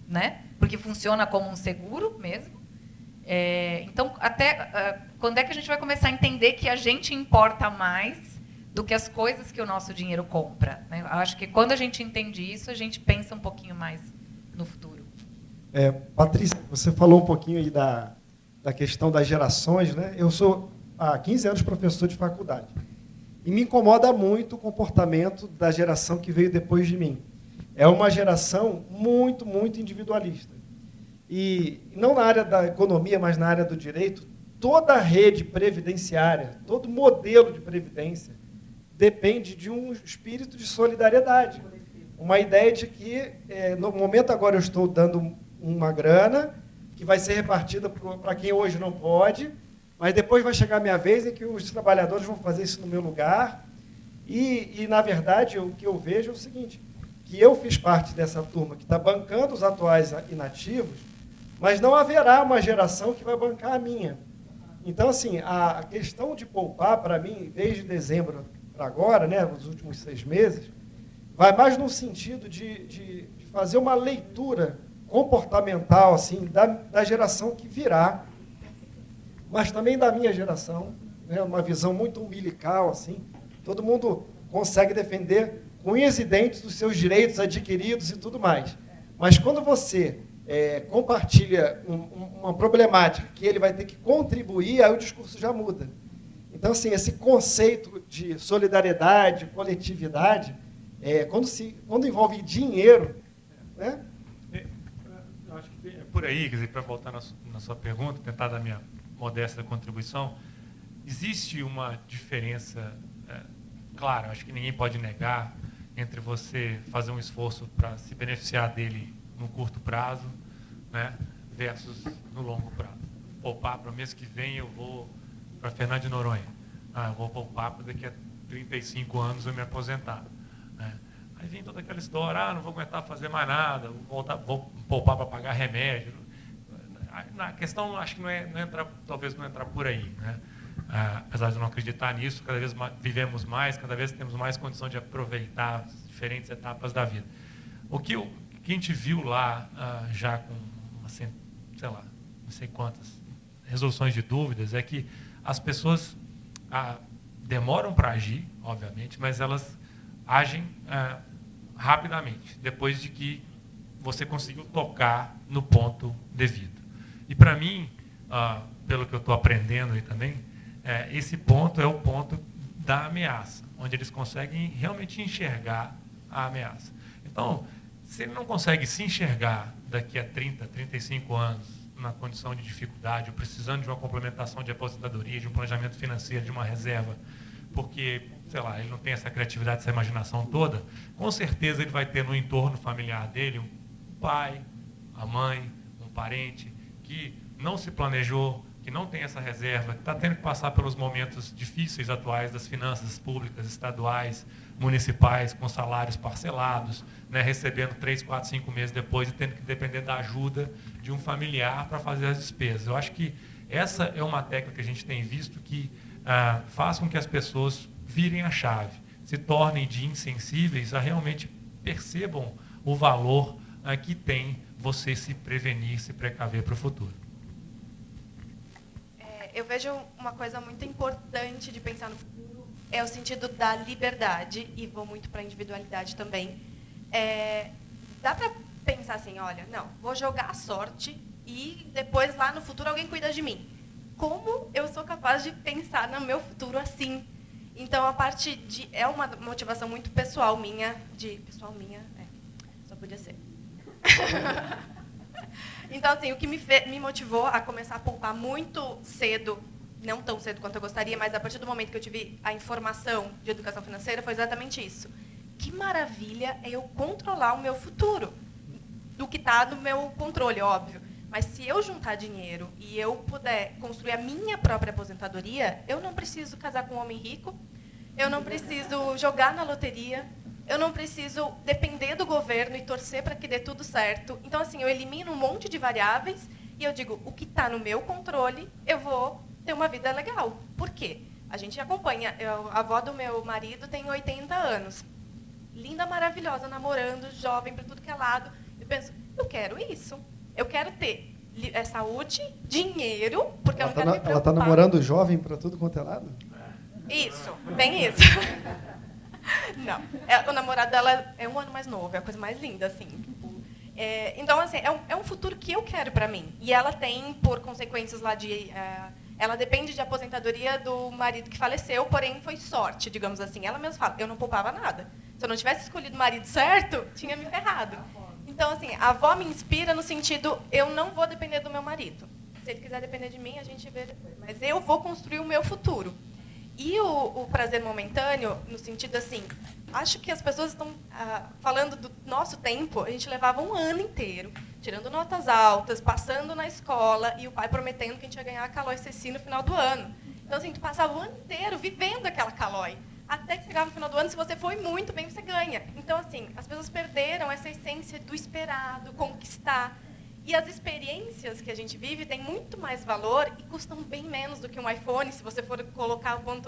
né? Porque funciona como um seguro mesmo. Então, até quando é que a gente vai começar a entender que a gente importa mais do que as coisas que o nosso dinheiro compra, né? Eu acho que quando a gente entende isso, a gente pensa um pouquinho mais no futuro. Patrícia, você falou um pouquinho aí da questão das gerações, né? Eu sou há 15 anos professor de faculdade e me incomoda muito o comportamento da geração que veio depois de mim. É uma geração muito individualista. E não na área da economia, mas na área do direito, toda a rede previdenciária, todo modelo de previdência, depende de um espírito de solidariedade. Uma ideia de que, no momento agora, eu estou dando uma grana que vai ser repartida para quem hoje não pode, mas depois vai chegar a minha vez em que os trabalhadores vão fazer isso no meu lugar. E na verdade, o que eu vejo é o seguinte, que eu fiz parte dessa turma que está bancando os atuais inativos, mas não haverá uma geração que vai bancar a minha. Então, assim, a questão de poupar, para mim, desde dezembro para agora, né, nos últimos 6 meses, vai mais no sentido de fazer uma leitura comportamental assim, da geração que virá, mas também da minha geração, né, uma visão muito umbilical, assim, todo mundo consegue defender com unhas e dentes os seus direitos adquiridos e tudo mais. Mas quando você compartilha uma problemática que ele vai ter que contribuir, aí o discurso já muda. Então, assim, esse conceito de solidariedade, coletividade, quando envolve dinheiro, né? Eu acho que é por aí, quer dizer, para voltar na sua pergunta, tentar dar minha modesta contribuição, existe uma diferença clara, acho que ninguém pode negar, entre você fazer um esforço para se beneficiar dele no curto prazo, né, versus no longo prazo. Poupar para o mês que vem eu vou para Fernando de Noronha. Eu vou poupar para daqui a 35 anos eu me aposentar. Né? Aí vem toda aquela história, não vou aguentar fazer mais nada, vou poupar para pagar remédio. A questão, acho que talvez não entrar por aí. Né? Apesar de eu não acreditar nisso, cada vez mais, vivemos mais, cada vez temos mais condição de aproveitar as diferentes etapas da vida. O que a gente viu lá, já com, assim, sei lá, não sei quantas resoluções de dúvidas, é que as pessoas demoram para agir, obviamente, mas elas agem rapidamente, depois de que você conseguiu tocar no ponto devido. E, para mim, pelo que eu estou aprendendo aí também, esse ponto é o ponto da ameaça, onde eles conseguem realmente enxergar a ameaça. Então, se ele não consegue se enxergar daqui a 30, 35 anos na condição de dificuldade, ou precisando de uma complementação de aposentadoria, de um planejamento financeiro, de uma reserva, porque, sei lá, ele não tem essa criatividade, essa imaginação toda, com certeza ele vai ter no entorno familiar dele um pai, a mãe, um parente, que não se planejou, que não tem essa reserva, que está tendo que passar pelos momentos difíceis atuais das finanças públicas, estaduais, municipais, com salários parcelados, né, recebendo 3, 4, 5 meses depois e tendo que depender da ajuda de um familiar para fazer as despesas. Eu acho que essa é uma técnica que a gente tem visto que faz com que as pessoas virem a chave, se tornem de insensíveis a realmente percebam o valor que tem você se prevenir, se precaver para o futuro. Eu vejo uma coisa muito importante de pensar no futuro, é o sentido da liberdade, e vou muito para a individualidade também. Dá para pensar assim, olha, não, vou jogar a sorte e depois lá no futuro alguém cuida de mim. Como eu sou capaz de pensar no meu futuro assim? Então, a parte de... É uma motivação muito pessoal minha, só podia ser. Então, assim, o que me motivou a começar a poupar muito cedo, não tão cedo quanto eu gostaria, mas a partir do momento que eu tive a informação de educação financeira, foi exatamente isso. Que maravilha é eu controlar o meu futuro, do que está no meu controle, óbvio. Mas se eu juntar dinheiro e eu puder construir a minha própria aposentadoria, eu não preciso casar com um homem rico, eu não preciso jogar na loteria, eu não preciso depender do governo e torcer para que dê tudo certo. Então, assim, eu elimino um monte de variáveis e eu digo, o que está no meu controle, eu vou ter uma vida legal. Por quê? A gente acompanha, a avó do meu marido tem 80 anos. Linda, maravilhosa, namorando, jovem, para tudo que é lado. Eu penso, eu quero isso. Eu quero ter saúde, dinheiro, porque eu não quero me preocupar. Ela está namorando jovem para tudo quanto é lado? Isso, bem isso. Não, o namorado dela é 1 ano mais novo, é a coisa mais linda, assim. Então, assim, é um futuro que eu quero para mim. E ela tem, por consequências lá de... ela depende de aposentadoria do marido que faleceu, porém foi sorte, digamos assim. Ela mesma fala, eu não poupava nada. Se eu não tivesse escolhido o marido certo, tinha me ferrado. Então, assim, a avó me inspira no sentido, eu não vou depender do meu marido. Se ele quiser depender de mim, a gente vê depois. Mas eu vou construir o meu futuro. E o prazer momentâneo, no sentido assim, acho que as pessoas estão falando do nosso tempo, a gente levava um ano inteiro, tirando notas altas, passando na escola, e o pai prometendo que a gente ia ganhar a Calói Ceci no final do ano. Então, assim, tu passava o ano inteiro vivendo aquela Calói. Até que chegava no final do ano, se você foi muito bem, você ganha. Então, assim, as pessoas perderam essa essência do esperar, do conquistar. E as experiências que a gente vive têm muito mais valor e custam bem menos do que um iPhone. Se você for colocar o ponto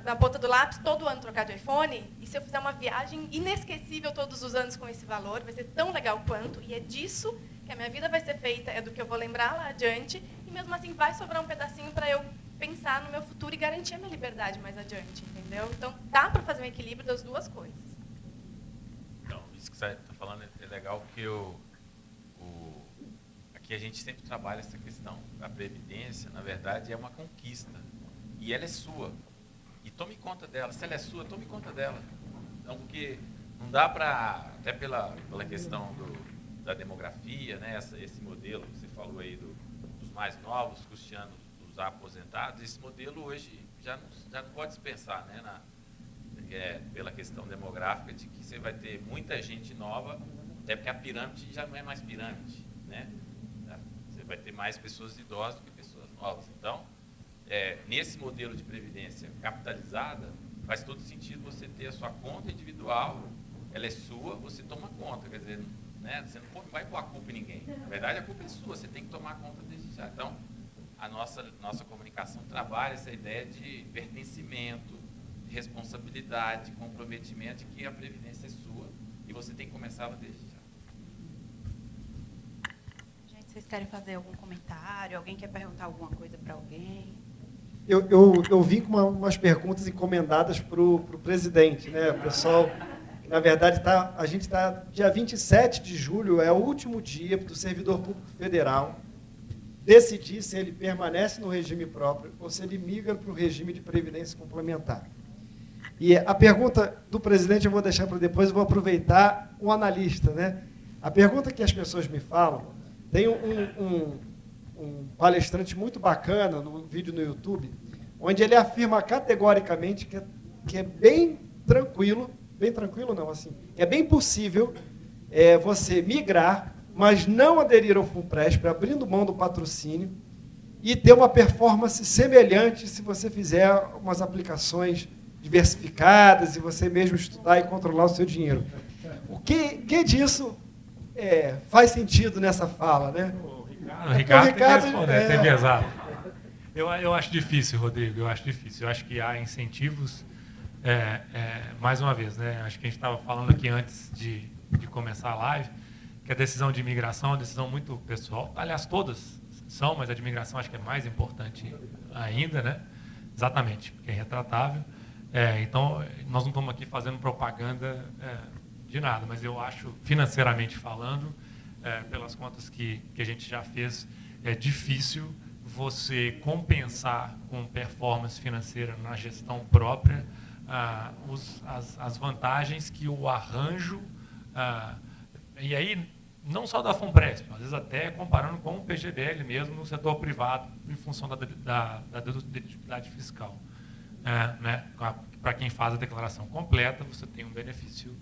na ponta do lápis, todo ano trocar de iPhone, e se eu fizer uma viagem inesquecível todos os anos com esse valor, vai ser tão legal quanto, e é disso que a minha vida vai ser feita, é do que eu vou lembrar lá adiante, e mesmo assim vai sobrar um pedacinho para eu pensar no meu futuro e garantir a minha liberdade mais adiante, entendeu? Então, dá para fazer um equilíbrio das duas coisas. Então, isso que você está falando é legal, porque aqui a gente sempre trabalha essa questão. A previdência, na verdade, é uma conquista. E ela é sua. E tome conta dela. Se ela é sua, tome conta dela. Então, porque não dá para, até pela questão da demografia, né, esse modelo que você falou aí dos mais novos, custeando os aposentados, esse modelo hoje já não pode se pensar, né, pela questão demográfica, de que você vai ter muita gente nova, até porque a pirâmide já não é mais pirâmide, né? Você vai ter mais pessoas idosas do que pessoas novas. Então, nesse modelo de previdência capitalizada, faz todo sentido você ter a sua conta individual, ela é sua, você toma conta, quer dizer, né, você não vai pôr a culpa em ninguém. Na verdade, a culpa é sua, você tem que tomar conta desde já. Então, a nossa comunicação trabalha essa ideia de pertencimento, de responsabilidade, de comprometimento, de que a previdência é sua e você tem que começar ela desde já. Gente, vocês querem fazer algum comentário? Alguém quer perguntar alguma coisa para alguém? Eu vim com umas perguntas encomendadas para o presidente, né? O pessoal, na verdade, a gente está dia 27 de julho, é o último dia do servidor público federal decidir se ele permanece no regime próprio ou se ele migra para o regime de previdência complementar. E a pergunta do presidente eu vou deixar para depois, eu vou aproveitar o analista, né? A pergunta que as pessoas me falam, tem um palestrante muito bacana no vídeo no YouTube, onde ele afirma categoricamente que é bem tranquilo não, assim, é bem possível você migrar, mas não aderir ao FUNPRESP, abrindo mão do patrocínio, e ter uma performance semelhante se você fizer umas aplicações diversificadas e você mesmo estudar e controlar o seu dinheiro. O que disso faz sentido nessa fala, né? O Ricardo tem que responder, tem mesado. Eu acho difícil, Rodrigo, eu acho difícil. Eu acho que há incentivos, mais uma vez, né? Acho que a gente estava falando aqui antes de começar a live, que a decisão de imigração é uma decisão muito pessoal. Aliás, todas são, mas a de imigração acho que é mais importante ainda, né? Exatamente, porque é retratável. Então, nós não estamos aqui fazendo propaganda de nada, mas eu acho, financeiramente falando, pelas contas que a gente já fez, é difícil você compensar com performance financeira na gestão própria as vantagens que o arranjo, e aí não só da FUNPRESP, às vezes até comparando com o PGBL mesmo no setor privado, em função da dedutibilidade fiscal. Né? Para quem faz a declaração completa, você tem um benefício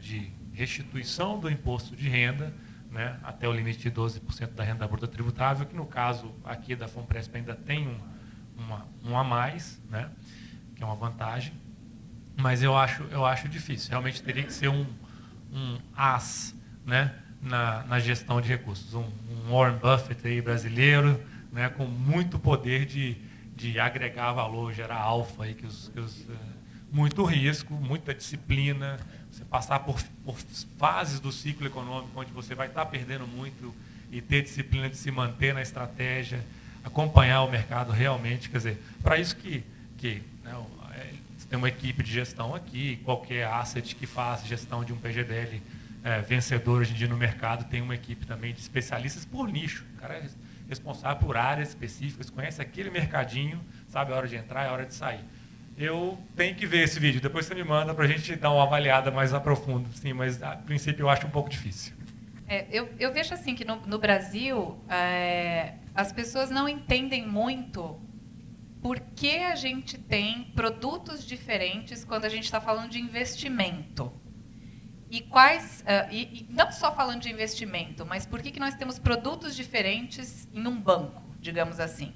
de restituição do imposto de renda, né, até o limite de 12% da renda bruta tributável, que no caso aqui da FUNPRESP ainda tem um a mais, né, que é uma vantagem, mas eu acho difícil. Realmente teria que ser um as, né, na gestão de recursos, um Warren Buffett aí brasileiro, né, com muito poder de agregar valor, gerar alfa, aí, muito risco, muita disciplina, você passar por fases do ciclo econômico onde você vai estar perdendo muito e ter disciplina de se manter na estratégia, acompanhar o mercado realmente, quer dizer, para isso que né, você tem uma equipe de gestão aqui, qualquer asset que faz gestão de um PGBL vencedor hoje em dia no mercado tem uma equipe também de especialistas por nicho, o cara é responsável por áreas específicas, conhece aquele mercadinho, sabe a hora de entrar e a hora de sair. Eu tenho que ver esse vídeo, depois você me manda para a gente dar uma avaliada mais a profundo, sim, mas a princípio eu acho um pouco difícil. Eu vejo assim que no Brasil as pessoas não entendem muito por que a gente tem produtos diferentes quando a gente está falando de investimento. E não só falando de investimento, mas por que nós temos produtos diferentes em um banco, digamos assim.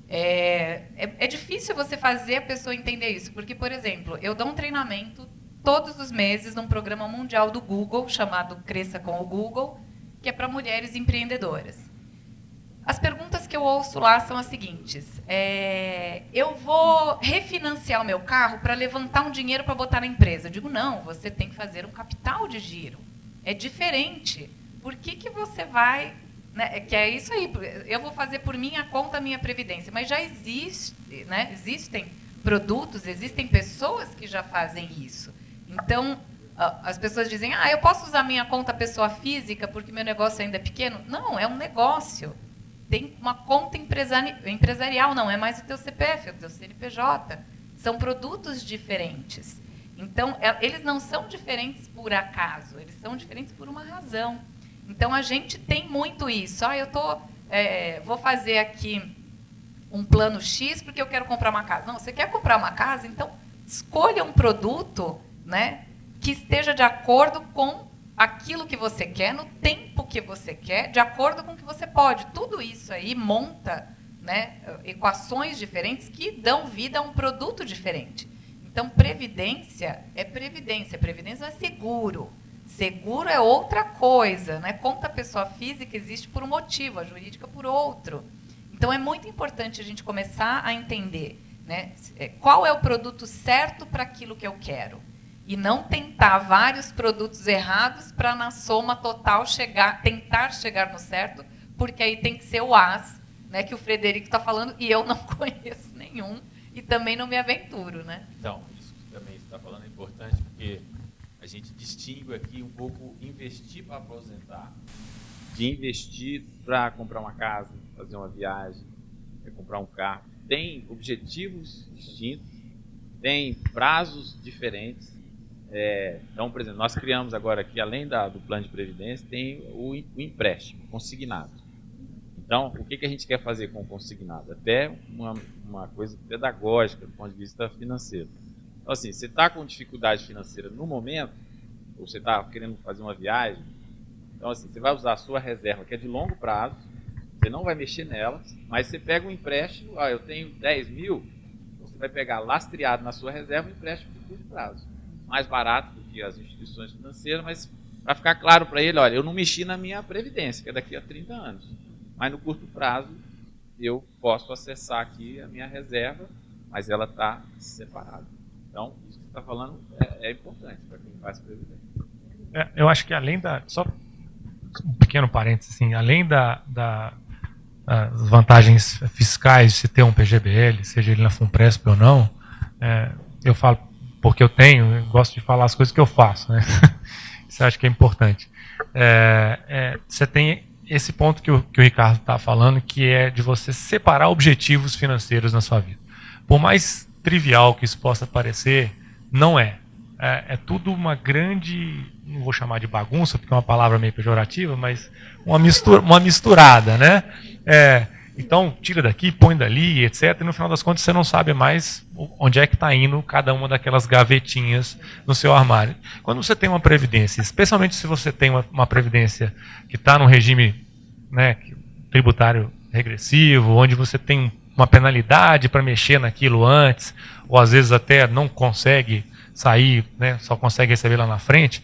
É difícil você fazer a pessoa entender isso, porque, por exemplo, eu dou um treinamento todos os meses num programa mundial do Google, chamado Cresça com o Google, que é para mulheres empreendedoras. As perguntas que eu ouço lá são as seguintes. Eu vou refinanciar o meu carro para levantar um dinheiro para botar na empresa. Eu digo, não, você tem que fazer um capital de giro. É diferente. Por que você vai... Né, que é isso aí, eu vou fazer por minha conta a minha previdência. Mas já existe, né, existem produtos, existem pessoas que já fazem isso. Então, as pessoas dizem, eu posso usar minha conta pessoa física porque meu negócio ainda é pequeno? Não, é um negócio. Tem uma conta empresarial, não é mais o teu CPF, é o teu CNPJ. São produtos diferentes. Então, eles não são diferentes por acaso, eles são diferentes por uma razão. Então, a gente tem muito isso. Vou fazer aqui um plano X porque eu quero comprar uma casa. Não, você quer comprar uma casa? Então, escolha um produto, né, que esteja de acordo com aquilo que você quer, no tempo que você quer, de acordo com o que você pode. Tudo isso aí monta, né, equações diferentes que dão vida a um produto diferente. Então, previdência é previdência. Previdência é seguro. Seguro é outra coisa, né? Conta pessoa física existe por um motivo, a jurídica por outro. Então, é muito importante a gente começar a entender, né, qual é o produto certo para aquilo que eu quero. E não tentar vários produtos errados para, na soma total, tentar chegar no certo, porque aí tem que ser o as, né, que o Frederico está falando, e eu não conheço nenhum, e também não me aventuro. Né? Então, isso que também você está falando é importante, porque a gente distingue aqui um pouco investir para aposentar, de investir para comprar uma casa, fazer uma viagem, comprar um carro. Tem objetivos distintos, tem prazos diferentes. Então, por exemplo, nós criamos agora aqui, além do plano de previdência, tem o empréstimo consignado. Então, o que a gente quer fazer com o consignado? Até uma coisa pedagógica do ponto de vista financeiro. Então, assim, você está com dificuldade financeira no momento, ou você está querendo fazer uma viagem, então, assim, você vai usar a sua reserva, que é de longo prazo, você não vai mexer nela, mas você pega um empréstimo, eu tenho 10 mil, você vai pegar lastreado na sua reserva um empréstimo de curto prazo. Mais barato do que as instituições financeiras, mas para ficar claro para ele, olha, eu não mexi na minha previdência, que é daqui a 30 anos. Mas no curto prazo, eu posso acessar aqui a minha reserva, mas ela está separada. Então, isso que você está falando é importante para quem faz previdência. Eu acho que além só um pequeno parênteses, assim, além das vantagens fiscais de se ter um PGBL, seja ele na FUNPRESP ou não, eu falo porque eu gosto de falar as coisas que eu faço, né? Isso eu acho que é importante. Você tem esse ponto que o Ricardo está falando, que é de você separar objetivos financeiros na sua vida. Por mais trivial que isso possa parecer, não é. É tudo uma grande, não vou chamar de bagunça, porque é uma palavra meio pejorativa, mas uma misturada, né? Então, tira daqui, põe dali, etc. E no final das contas, você não sabe mais onde é que está indo cada uma daquelas gavetinhas no seu armário. Quando você tem uma previdência, especialmente se você tem uma previdência que está num regime, né, tributário regressivo, onde você tem uma penalidade para mexer naquilo antes, ou às vezes até não consegue sair, né, só consegue receber lá na frente,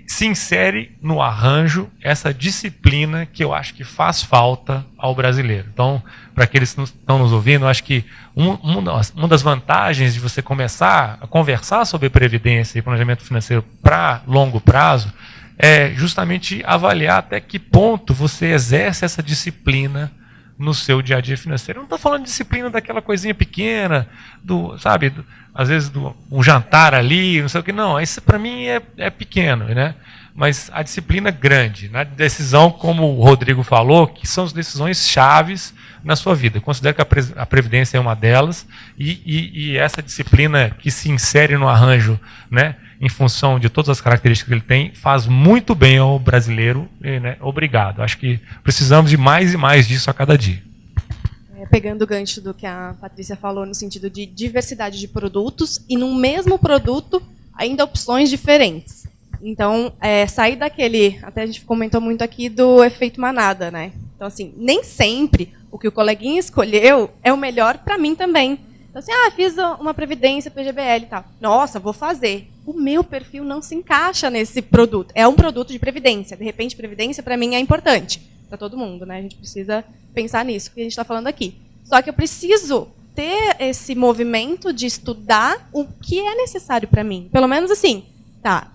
se insere no arranjo essa disciplina que eu acho que faz falta ao brasileiro. Então, para aqueles que estão nos ouvindo, eu acho que uma das vantagens de você começar a conversar sobre previdência e planejamento financeiro para longo prazo é justamente avaliar até que ponto você exerce essa disciplina no seu dia a dia financeiro. Eu não estou falando de disciplina daquela coisinha pequena, sabe? às vezes, um jantar ali, não sei o que. Não, isso para mim é pequeno, né? Mas a disciplina grande, né? Decisão, como o Rodrigo falou, que são as decisões chaves na sua vida. Eu considero que a Previdência é uma delas, e essa disciplina que se insere no arranjo, né, em função de todas as características que ele tem, faz muito bem ao brasileiro, né? Obrigado. Acho que precisamos de mais e mais disso a cada dia. Pegando o gancho do que a Patrícia falou, no sentido de diversidade de produtos, e no mesmo produto, ainda opções diferentes. Então, sair daquele... Até a gente comentou muito aqui do efeito manada, né? Então, assim, nem sempre o que o coleguinha escolheu é o melhor para mim também. Então, assim, fiz uma previdência, PGBL e tal. Nossa, vou fazer. O meu perfil não se encaixa nesse produto. É um produto de previdência. De repente, previdência, para mim, é importante. Para todo mundo, né? A gente precisa pensar nisso que a gente está falando aqui. Só que eu preciso ter esse movimento de estudar o que é necessário para mim. Pelo menos assim, tá,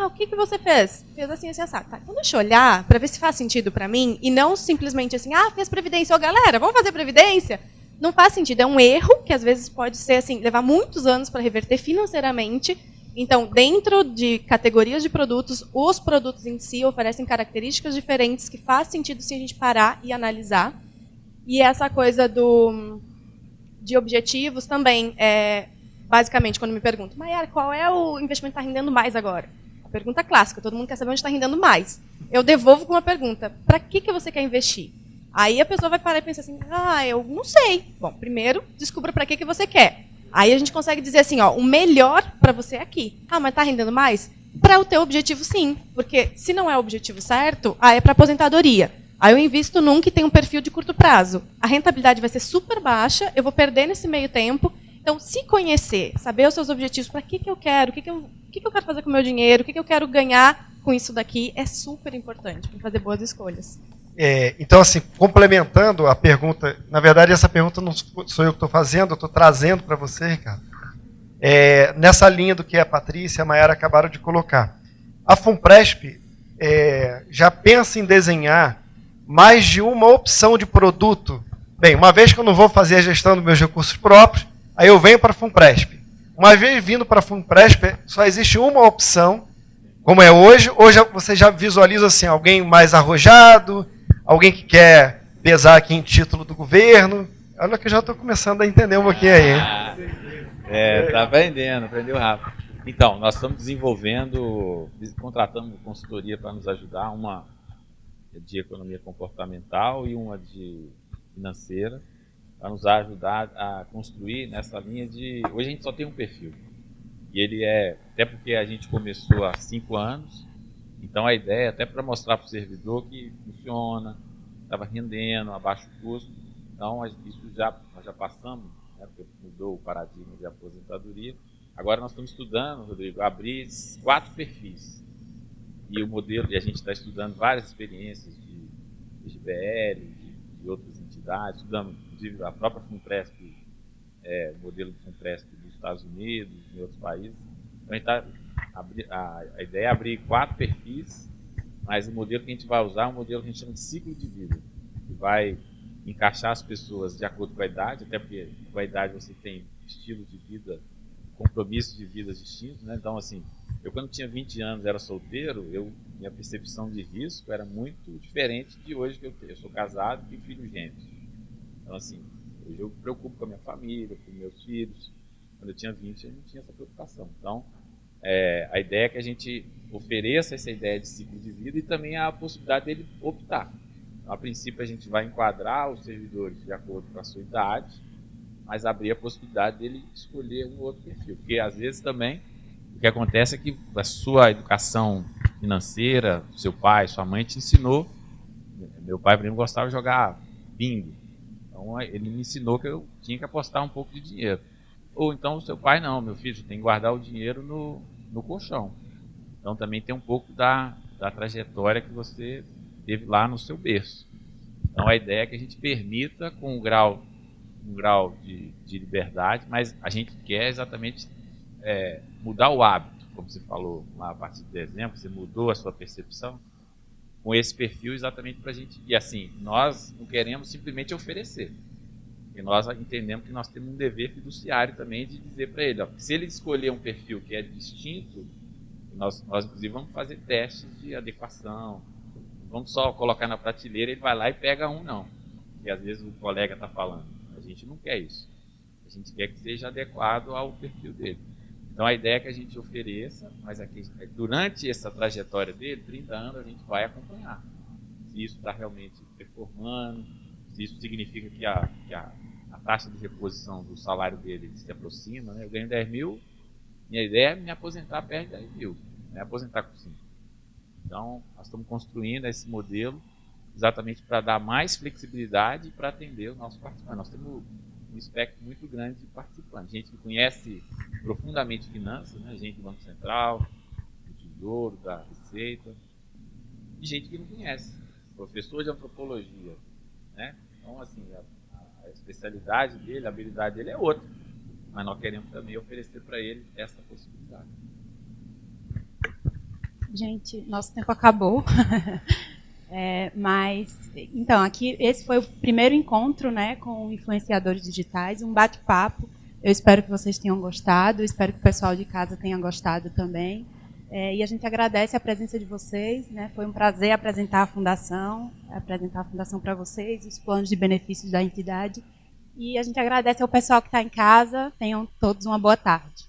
o que você fez? Fez assim, assim, assado. Tá, então deixa eu olhar para ver se faz sentido para mim, e não simplesmente assim, fez previdência. Ô, galera, vamos fazer previdência? Não faz sentido. É um erro que, às vezes, pode ser assim, levar muitos anos para reverter financeiramente. Então, dentro de categorias de produtos, os produtos em si oferecem características diferentes que faz sentido se a gente parar e analisar. E essa coisa de objetivos também, basicamente, quando me perguntam, Maiara, qual é o investimento que está rendendo mais agora? A pergunta clássica, todo mundo quer saber onde está rendendo mais. Eu devolvo com uma pergunta, para que você quer investir? Aí a pessoa vai parar e pensar assim, eu não sei. Bom, primeiro, descubra para que você quer. Aí a gente consegue dizer assim, o melhor para você é aqui. Mas está rendendo mais? Para o teu objetivo, sim. Porque se não é o objetivo certo, é para aposentadoria. Aí eu invisto num que tem um perfil de curto prazo. A rentabilidade vai ser super baixa, eu vou perder nesse meio tempo. Então, se conhecer, saber os seus objetivos, para que eu quero, o que eu quero fazer com o meu dinheiro, o que eu quero ganhar com isso daqui, é super importante para fazer boas escolhas. Então, assim, complementando a pergunta, na verdade, essa pergunta não sou eu que estou fazendo, eu estou trazendo para você, Ricardo, nessa linha do que a Patrícia e a Maiara acabaram de colocar. A FUNPRESP já pensa em desenhar mais de uma opção de produto. Bem, uma vez que eu não vou fazer a gestão dos meus recursos próprios, aí eu venho para a FUNPRESP. Uma vez vindo para a FUNPRESP, só existe uma opção, como é hoje. Hoje você já visualiza assim, alguém mais arrojado, alguém que quer pesar aqui em título do governo. Olha que eu já estou começando a entender um pouquinho aí. Está aprendendo, aprendeu rápido. Então, nós estamos desenvolvendo, contratamos consultoria para nos ajudar, uma de economia comportamental e uma de financeira, para nos ajudar a construir nessa linha de... Hoje a gente só tem um perfil, e ele até porque a gente começou há 5 anos, então a ideia é até para mostrar para o servidor que funciona, estava rendendo a baixo custo, então isso nós já passamos, né, porque mudou o paradigma de aposentadoria. Agora nós estamos estudando, Rodrigo, abrir 4 perfis. E o modelo, e a gente está estudando várias experiências de GBL, de outras entidades, estudamos inclusive a própria FUNPRESP, o modelo de FUNPRESP dos Estados Unidos, em outros países. Então a ideia é abrir 4 perfis, mas o modelo que a gente vai usar é um modelo que a gente chama de ciclo de vida, que vai encaixar as pessoas de acordo com a idade, até porque com a idade você tem estilo de vida, compromissos de vidas distintos, né? Então, assim, eu quando tinha 20 anos era solteiro, minha percepção de risco era muito diferente de hoje que eu tenho. Eu sou casado e tenho filhos gêmeos. Então, assim, hoje eu me preocupo com a minha família, com meus filhos. Quando eu tinha 20, eu não tinha essa preocupação. Então, a ideia é que a gente ofereça essa ideia de ciclo de vida e também a possibilidade dele optar. Então, a princípio, a gente vai enquadrar os servidores de acordo com a sua idade, mas abrir a possibilidade dele escolher um outro perfil. Porque, às vezes, também, o que acontece é que a sua educação financeira, seu pai, sua mãe te ensinou. Meu pai, por exemplo, gostava de jogar bingo. Então, ele me ensinou que eu tinha que apostar um pouco de dinheiro. Ou então, o seu pai, não, meu filho, você tem que guardar o dinheiro no colchão. Então, também tem um pouco da trajetória que você teve lá no seu berço. Então, a ideia é que a gente permita, com um grau de liberdade, mas a gente quer exatamente mudar o hábito, como você falou lá a partir de dezembro, você mudou a sua percepção com esse perfil exatamente para a gente. E assim, nós não queremos simplesmente oferecer. Porque nós entendemos que nós temos um dever fiduciário também de dizer para ele, ó, se ele escolher um perfil que é distinto, nós inclusive vamos fazer testes de adequação. Não vamos só colocar na prateleira, ele vai lá e pega um, não. E às vezes o colega está falando. A gente não quer isso. A gente quer que seja adequado ao perfil dele. Então a ideia é que a gente ofereça, mas aqui, durante essa trajetória dele, 30 anos, a gente vai acompanhar. Se isso está realmente performando, se isso significa que a taxa de reposição do salário dele se aproxima, né? Eu ganho 10 mil, minha ideia é me aposentar perto de 10 mil, me aposentar com 5. Então, nós estamos construindo esse modelo exatamente para dar mais flexibilidade para atender os nossos participantes. Nós temos um espectro muito grande de participantes. Gente que conhece profundamente finanças, né? Gente do Banco Central, do Tesouro, da Receita, e gente que não conhece. Professor de antropologia, né? Então, assim, a especialidade dele, a habilidade dele é outra. Mas nós queremos também oferecer para ele essa possibilidade. Gente, nosso tempo acabou. Mas, então, aqui esse foi o primeiro encontro, né, com influenciadores digitais, um bate-papo. Eu espero que vocês tenham gostado, espero que o pessoal de casa tenha gostado também. E a gente agradece a presença de vocês, né? Foi um prazer apresentar a fundação para vocês, os planos de benefícios da entidade. E a gente agradece ao pessoal que está em casa. Tenham todos uma boa tarde.